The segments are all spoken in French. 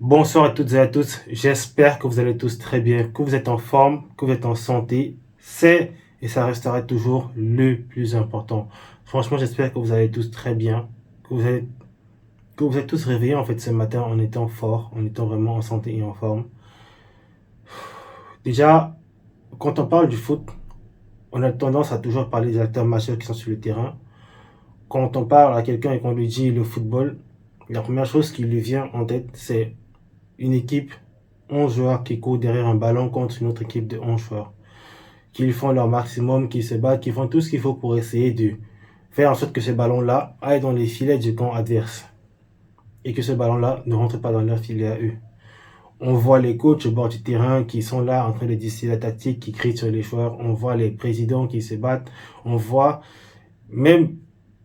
Bonsoir à toutes et à tous. J'espère que vous allez tous très bien, que vous êtes en forme, que vous êtes en santé. C'est et ça restera toujours le plus important. Franchement, j'espère que vous allez tous très bien, que vous êtes tous réveillés en fait ce matin en étant forts, en étant vraiment en santé et en forme. Déjà, quand on parle du foot, on a tendance à toujours parler des acteurs majeurs qui sont sur le terrain. Quand on parle à quelqu'un et qu'on lui dit le football, la première chose qui lui vient en tête, c'est une équipe, 11 joueurs qui courent derrière un ballon contre une autre équipe de 11 joueurs, qui font leur maximum, qui se battent, qui font tout ce qu'il faut pour essayer de faire en sorte que ce ballon-là aille dans les filets du camp adverse et que ce ballon-là ne rentre pas dans leur filet à eux. On voit les coachs au bord du terrain qui sont là en train de décider la tactique, qui crient sur les joueurs. On voit les présidents qui se battent. On voit même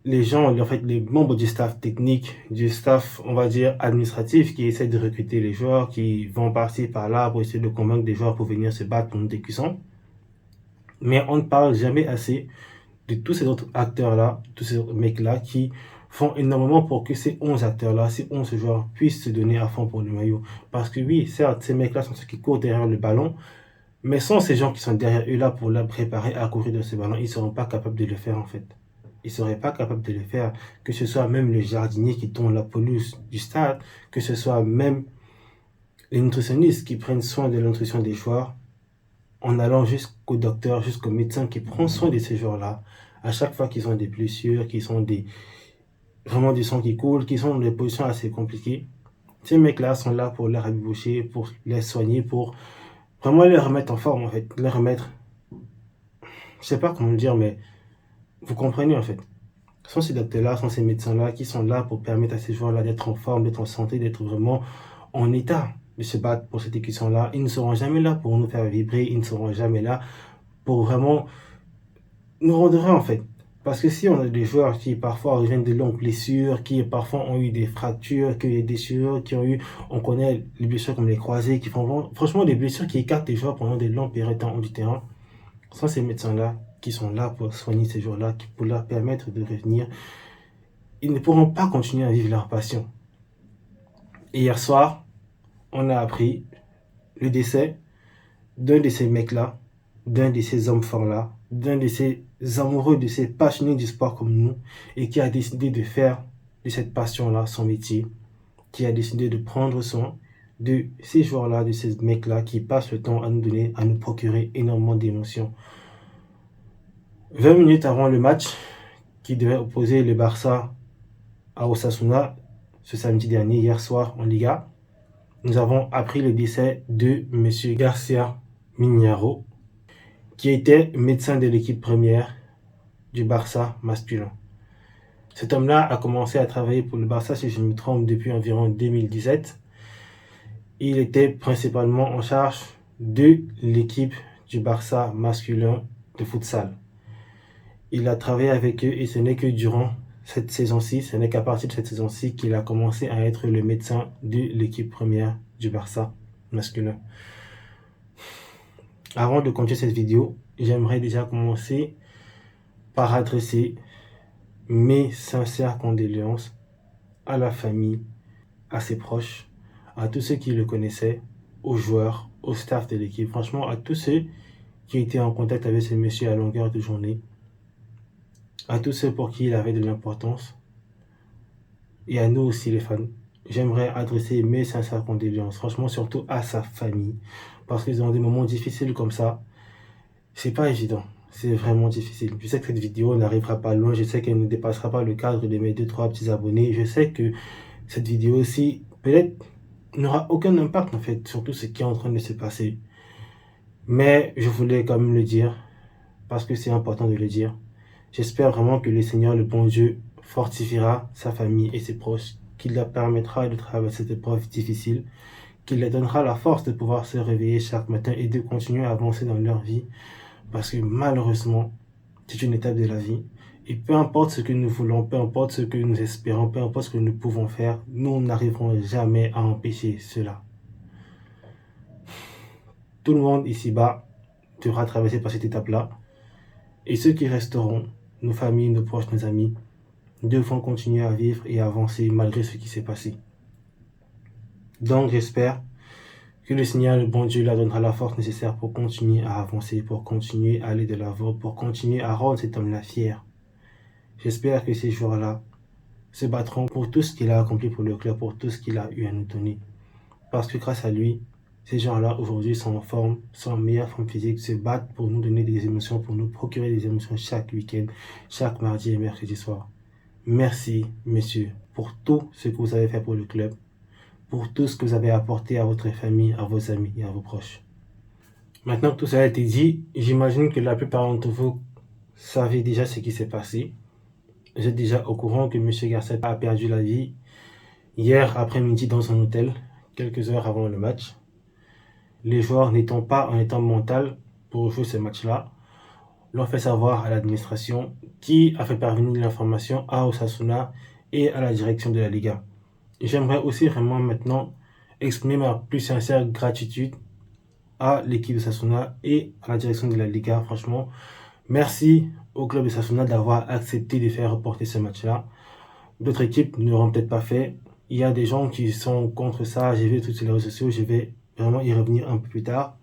les gens, en fait, les membres du staff technique, du staff, on va dire, administratif, qui essaient de recruter les joueurs, qui vont par-ci, par-là, pour essayer de convaincre des joueurs pour venir se battre contre des cuissons. Mais on ne parle jamais assez de tous ces autres acteurs-là, tous ces autres mecs-là, qui font énormément pour que ces 11 acteurs-là, ces 11 joueurs puissent se donner à fond pour le maillot. Parce que oui, certes, ces mecs-là sont ceux qui courent derrière le ballon, mais sans ces gens qui sont derrière eux là pour la préparer à courir de ce ballon, ils ne seront pas capables de le faire en fait. Ils ne seraient pas capables de le faire, que ce soit même le jardinier qui tourne la pelouse du stade, que ce soit même les nutritionnistes qui prennent soin de la nutrition des joueurs, en allant jusqu'au docteur, jusqu'au médecin qui prend soin de ces joueurs-là, à chaque fois qu'ils ont des blessures, qu'ils ont vraiment du sang qui coule, qu'ils sont dans des positions assez compliquées. Ces mecs-là sont là pour les rabiboucher, pour les soigner, pour vraiment les remettre en forme en fait, les remettre, je sais pas comment le dire, mais vous comprenez en fait. Ce sont ces docteurs-là, ce sont ces médecins-là qui sont là pour permettre à ces joueurs-là d'être en forme, d'être en santé, d'être vraiment en état de se battre pour cette équipe-là. Ils ne seront jamais là pour nous faire vibrer, ils ne seront jamais là pour vraiment nous rendre en fait. Parce que si on a des joueurs qui parfois reviennent de longues blessures, qui parfois ont eu des fractures, qui ont eu des déchirures, qui ont eu, on connaît les blessures comme les croisés, qui font franchement des blessures qui écartent les joueurs pendant des longues périodes en haut du terrain, ce sont ces médecins-là qui sont là pour soigner ces joueurs-là, pour leur permettre de revenir. Ils ne pourront pas continuer à vivre leur passion. Et hier soir, on a appris le décès d'un de ces mecs-là, d'un de ces hommes forts-là, d'un de ces amoureux, de ces passionnés du sport comme nous, et qui a décidé de faire de cette passion-là son métier, qui a décidé de prendre soin de ces joueurs-là, de ces mecs-là qui passent le temps à nous donner, à nous procurer énormément d'émotions. 20 minutes avant le match qui devait opposer le Barça à Osasuna ce samedi dernier, hier soir en Liga, nous avons appris le décès de M. Garcia Mignaro, qui était médecin de l'équipe première du Barça masculin. Cet homme-là a commencé à travailler pour le Barça, si je ne me trompe, depuis environ 2017. Il était principalement en charge de l'équipe du Barça masculin de futsal. Il a travaillé avec eux et ce n'est que durant cette saison-ci, ce n'est qu'à partir de cette saison-ci qu'il a commencé à être le médecin de l'équipe première du Barça masculin. Avant de continuer cette vidéo, j'aimerais déjà commencer par adresser mes sincères condoléances à la famille, à ses proches, à tous ceux qui le connaissaient, aux joueurs, au staff de l'équipe, franchement à tous ceux qui étaient en contact avec ce monsieur à longueur de journée, à tous ceux pour qui il avait de l'importance, et à nous aussi les fans. J'aimerais adresser mes sincères condoléances, franchement surtout à sa famille, parce qu'ils ont des moments difficiles comme ça, c'est pas évident. C'est vraiment difficile. Je sais que cette vidéo n'arrivera pas loin. Je sais qu'elle ne dépassera pas le cadre de mes 2-3 petits abonnés. Je sais que cette vidéo aussi, peut-être, n'aura aucun impact en fait sur tout ce qui est en train de se passer. Mais je voulais quand même le dire, parce que c'est important de le dire. J'espère vraiment que le Seigneur, le bon Dieu, fortifiera sa famille et ses proches, qu'il leur permettra de traverser cette épreuve difficile, qu'il leur donnera la force de pouvoir se réveiller chaque matin et de continuer à avancer dans leur vie. Parce que malheureusement, c'est une étape de la vie. Et peu importe ce que nous voulons, peu importe ce que nous espérons, peu importe ce que nous pouvons faire, nous n'arriverons jamais à empêcher cela. Tout le monde ici-bas devra traverser par cette étape-là. Et ceux qui resteront, nos familles, nos proches, nos amis, devront continuer à vivre et à avancer malgré ce qui s'est passé. Donc j'espère que le Seigneur, le bon Dieu, leur donnera la force nécessaire pour continuer à avancer, pour continuer à aller de l'avant, pour continuer à rendre cet homme-là fier. J'espère que ces joueurs-là se battront pour tout ce qu'il a accompli pour le club, pour tout ce qu'il a eu à nous donner. Parce que grâce à lui, ces gens-là aujourd'hui sont en forme, sont en meilleure forme physique, se battent pour nous donner des émotions, pour nous procurer des émotions chaque week-end, chaque mardi et mercredi soir. Merci, messieurs, pour tout ce que vous avez fait pour le club, pour tout ce que vous avez apporté à votre famille, à vos amis et à vos proches. Maintenant que tout ça a été dit, j'imagine que la plupart d'entre vous savez déjà ce qui s'est passé. Vous êtes déjà au courant que M. Garcia a perdu la vie hier après-midi dans un hôtel, quelques heures avant le match. Les joueurs n'étant pas en état mental pour jouer ce match-là, l'ont fait savoir à l'administration qui a fait parvenir l'information à Osasuna et à la direction de la Liga. J'aimerais aussi vraiment maintenant exprimer ma plus sincère gratitude à l'équipe de Sasuna et à la direction de la Liga. Franchement, merci au club de Sasuna d'avoir accepté de faire reporter ce match-là. D'autres équipes ne l'auront peut-être pas fait. Il y a des gens qui sont contre ça. J'ai vu tout sur les réseaux sociaux. Je vais vraiment y revenir un peu plus tard.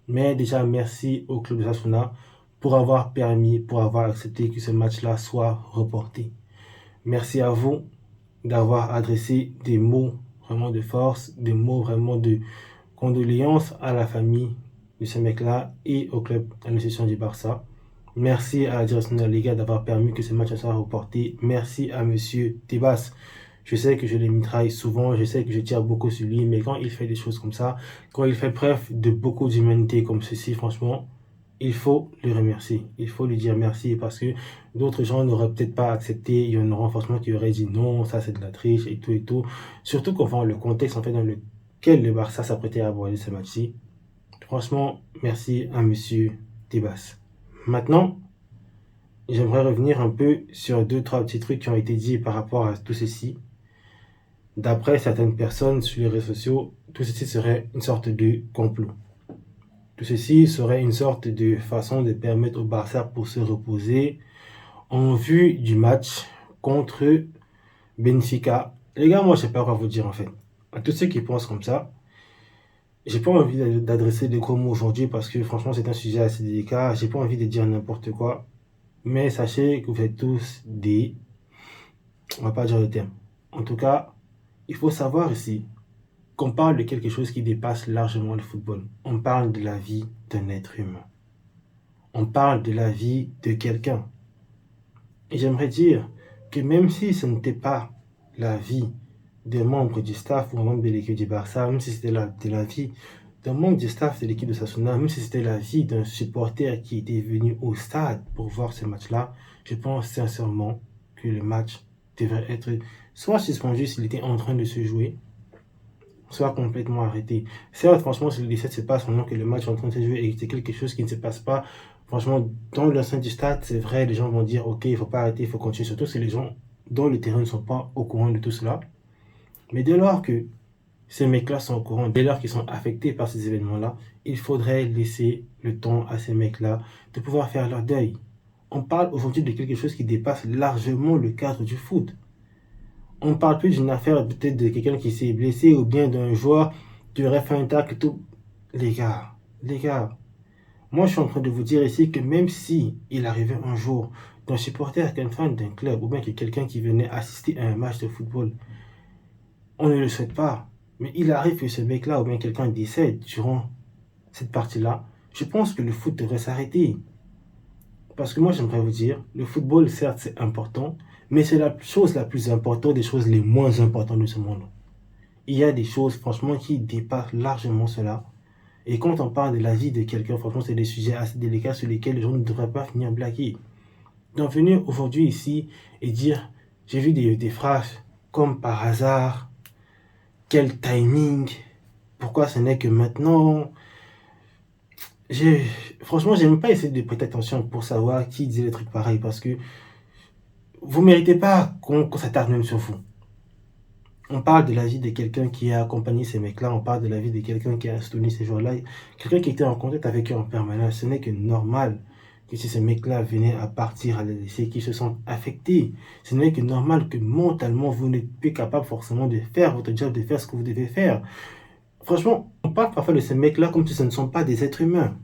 Mais déjà, merci au club de Sasuna pour avoir permis, pour avoir accepté que ce match-là soit reporté. Merci à vous d'avoir adressé des mots vraiment de force, des mots vraiment de condoléances à la famille de ce mec-là et au club, à l'association du Barça. Merci à la direction de la Liga d'avoir permis que ce match soit reporté. Merci à monsieur Tebas. Je sais que je le mitraille souvent, je sais que je tire beaucoup sur lui, mais quand il fait des choses comme ça, quand il fait preuve de beaucoup d'humanité comme ceci, franchement, il faut le remercier. Il faut lui dire merci parce que d'autres gens n'auraient peut-être pas accepté. Il y en aura forcément qui auraient dit non, ça c'est de la triche et tout et tout. Surtout qu'on voit le contexte en fait dans lequel le Barça s'apprêtait à aborder ce match-ci. Franchement, merci à monsieur Tebas. Maintenant, j'aimerais revenir un peu sur deux, trois petits trucs qui ont été dits par rapport à tout ceci. D'après certaines personnes sur les réseaux sociaux, tout ceci serait une sorte de complot. Tout ceci serait une sorte de façon de permettre au Barça pour se reposer en vue du match contre Benfica. Les gars, moi je sais pas quoi vous dire en fait. À tous ceux qui pensent comme ça, j'ai pas envie d'adresser des gros mots aujourd'hui parce que franchement c'est un sujet assez délicat. J'ai pas envie de dire n'importe quoi. Mais sachez que vous êtes tous des... On va pas dire le terme. En tout cas, il faut savoir ici qu'on parle de quelque chose qui dépasse largement le football. On parle de la vie d'un être humain. On parle de la vie de quelqu'un. Et j'aimerais dire que même si ce n'était pas la vie d'un membre du staff ou un membre de l'équipe du Barça, même si c'était de la vie d'un membre du staff de l'équipe de Sasuna, même si c'était la vie d'un supporter qui était venu au stade pour voir ce match-là, je pense sincèrement que le match devrait être soit suspendu s'il était en train de se jouer, soit complètement arrêté. Certes, franchement, si le 17 se passe pendant que le match est en train de se jouer et que c'est quelque chose qui ne se passe pas, franchement, dans l'enceinte du stade, c'est vrai, les gens vont dire, ok, il ne faut pas arrêter, il faut continuer, surtout si les gens dans le terrain ne sont pas au courant de tout cela. Mais dès lors que ces mecs-là sont au courant, dès lors qu'ils sont affectés par ces événements-là, il faudrait laisser le temps à ces mecs-là de pouvoir faire leur deuil. On parle aujourd'hui de quelque chose qui dépasse largement le cadre du foot. On ne parle plus d'une affaire peut-être de quelqu'un qui s'est blessé ou bien d'un joueur qui aurait fait un tacle et tout. Les gars, moi je suis en train de vous dire ici que même si il arrivait un jour d'un supporter, qu'un fan d'un club ou bien que quelqu'un qui venait assister à un match de football, on ne le souhaite pas, mais il arrive que ce mec-là ou bien quelqu'un décède durant cette partie-là, je pense que le foot devrait s'arrêter. Parce que moi j'aimerais vous dire, le football certes c'est important, mais c'est la chose la plus importante des choses les moins importantes de ce monde. Il y a des choses franchement qui dépassent largement cela. Et quand on parle de la vie de quelqu'un, franchement c'est des sujets assez délicats sur lesquels les gens ne devraient pas finir blaguer. Donc venir aujourd'hui ici et dire, j'ai vu des phrases comme par hasard, quel timing, pourquoi ce n'est que maintenant. Franchement, j'ai même pas essayé de prêter attention pour savoir qui disait des trucs pareils parce que vous méritez pas qu'on s'attarde même sur vous. On parle de la vie de quelqu'un qui a accompagné ces mecs-là, on parle de la vie de quelqu'un qui a soutenu ces joueurs-là, quelqu'un qui était en contact avec eux en permanence. Ce n'est que normal que si ces mecs-là venaient à partir, à les laisser, qu'ils se sentent affectés. Ce n'est que normal que mentalement, vous n'êtes plus capable forcément de faire votre job, de faire ce que vous devez faire. Franchement, on parle parfois de ces mecs-là comme si ce ne sont pas des êtres humains.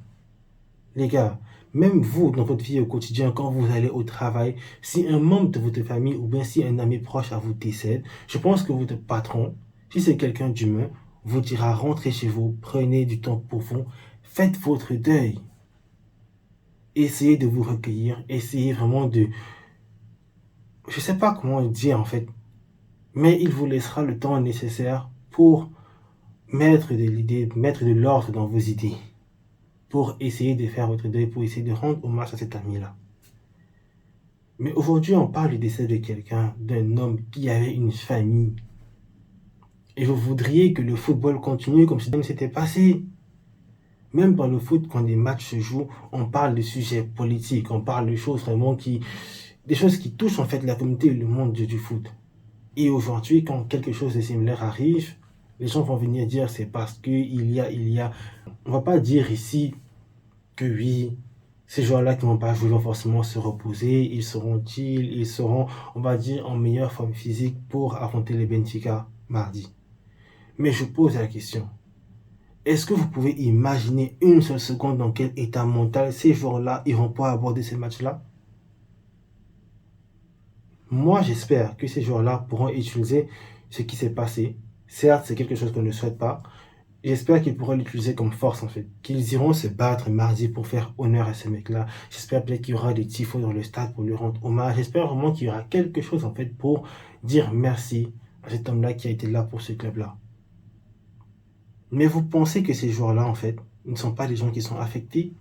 Les gars, même vous, dans votre vie au quotidien, quand vous allez au travail, si un membre de votre famille ou bien si un ami proche à vous décède, je pense que votre patron, si c'est quelqu'un d'humain, vous dira rentrez chez vous, prenez du temps pour vous, faites votre deuil. Essayez de vous recueillir, essayez vraiment de... Je sais pas comment dire en fait, mais il vous laissera le temps nécessaire pour mettre de l'idée, mettre de l'ordre dans vos idées, pour essayer de faire votre deuil, pour essayer de rendre hommage à cet ami-là. Mais aujourd'hui, on parle du décès de quelqu'un, d'un homme qui avait une famille. Et vous voudriez que le football continue comme si rien ne s'était passé. Même dans le foot, quand des matchs se jouent, on parle de sujets politiques, on parle de choses vraiment des choses qui touchent en fait la communauté et le monde du foot. Et aujourd'hui, quand quelque chose de similaire arrive, les gens vont venir dire c'est parce que il y a. On va pas dire ici que oui, ces joueurs-là qui vont pas jouer vont forcément se reposer, ils seront, on va dire, en meilleure forme physique pour affronter les Benfica mardi. Mais je pose la question, est-ce que vous pouvez imaginer une seule seconde dans quel état mental ces joueurs-là iront pas aborder ces matchs-là? Moi, j'espère que ces joueurs-là pourront utiliser ce qui s'est passé. Certes, c'est quelque chose qu'on ne souhaite pas. J'espère qu'ils pourront l'utiliser comme force, en fait. Qu'ils iront se battre mardi pour faire honneur à ces mecs-là. J'espère peut-être qu'il y aura des tifos dans le stade pour lui rendre hommage. J'espère vraiment qu'il y aura quelque chose, en fait, pour dire merci à cet homme-là qui a été là pour ce club-là. Mais vous pensez que ces joueurs-là, en fait, ne sont pas des gens qui sont affectés?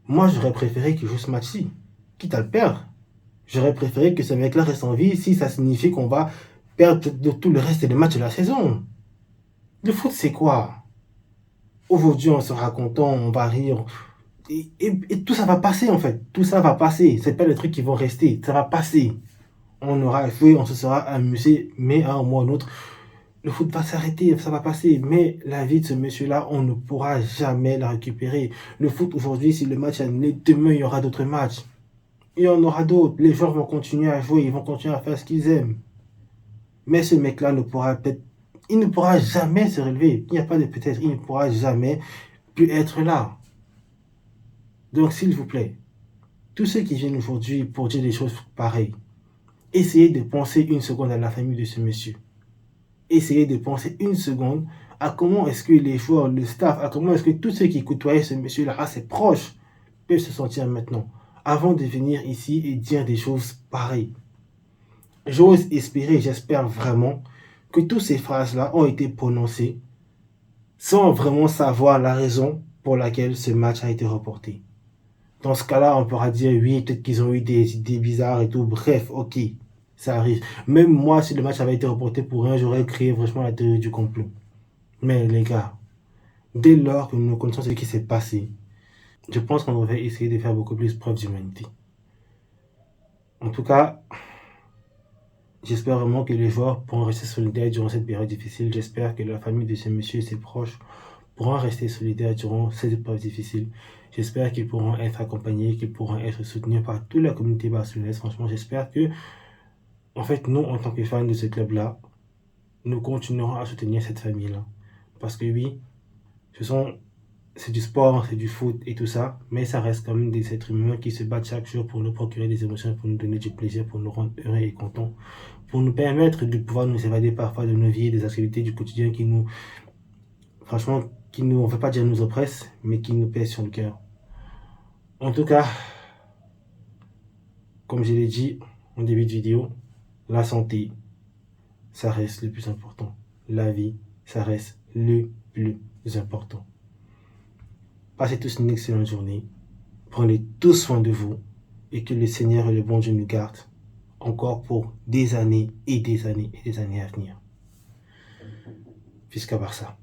Moi, j'aurais préféré qu'ils jouent ce match-ci, quitte à le perdre. J'aurais préféré que ce mec-là reste en vie si ça signifie qu'on va perdre de tout le reste des matchs de la saison. Le foot, c'est quoi? Aujourd'hui, on sera content, on va rire. Et tout ça va passer, en fait. Tout ça va passer. C'est pas les trucs qui vont rester. Ça va passer. On aura joué, on se sera amusé, mais à un moment ou un autre, le foot va s'arrêter, ça va passer. Mais la vie de ce monsieur-là, on ne pourra jamais la récupérer. Le foot, aujourd'hui, si le match est annulé, demain, il y aura d'autres matchs. Il y en aura d'autres. Les joueurs vont continuer à jouer, ils vont continuer à faire ce qu'ils aiment. Mais ce mec-là ne pourra peut-être, il ne pourra jamais se relever. Il n'y a pas de peut-être, il ne pourra jamais plus être là. Donc, s'il vous plaît, tous ceux qui viennent aujourd'hui pour dire des choses pareilles, essayez de penser une seconde à la famille de ce monsieur. Essayez de penser une seconde à comment est-ce que les joueurs, le staff, à comment est-ce que tous ceux qui côtoyaient ce monsieur-là, à ses proches, peuvent se sentir maintenant, avant de venir ici et dire des choses pareilles. J'ose espérer, j'espère vraiment que toutes ces phrases-là ont été prononcées sans vraiment savoir la raison pour laquelle ce match a été reporté. Dans ce cas-là, on pourra dire oui, peut-être qu'ils ont eu des idées bizarres et tout. Bref, ok, ça arrive. Même moi, si le match avait été reporté pour rien, j'aurais créé franchement la théorie du complot. Mais les gars, dès lors que nous connaissons ce qui s'est passé, je pense qu'on devrait essayer de faire beaucoup plus preuve d'humanité. En tout cas, j'espère vraiment que les joueurs pourront rester solidaires durant cette période difficile. J'espère que la famille de ce monsieur et ses proches pourront rester solidaires durant cette épreuve difficile. J'espère qu'ils pourront être accompagnés, qu'ils pourront être soutenus par toute la communauté barcelonaise. Franchement, j'espère que, en fait, nous, en tant que fans de ce club-là, nous continuerons à soutenir cette famille-là. Parce que oui, c'est du sport, c'est du foot et tout ça, mais ça reste quand même des êtres humains qui se battent chaque jour pour nous procurer des émotions, pour nous donner du plaisir, pour nous rendre heureux et contents, pour nous permettre de pouvoir nous évader parfois de nos vies, des activités du quotidien qui nous, franchement, on ne veut pas dire nous oppressent, mais qui nous pèsent sur le cœur. En tout cas, comme je l'ai dit en début de vidéo, la santé, ça reste le plus important. La vie, ça reste le plus important. Passez tous une excellente journée. Prenez tous soin de vous et que le Seigneur et le bon Dieu nous gardent encore pour des années et des années et des années à venir. Fisca Barça.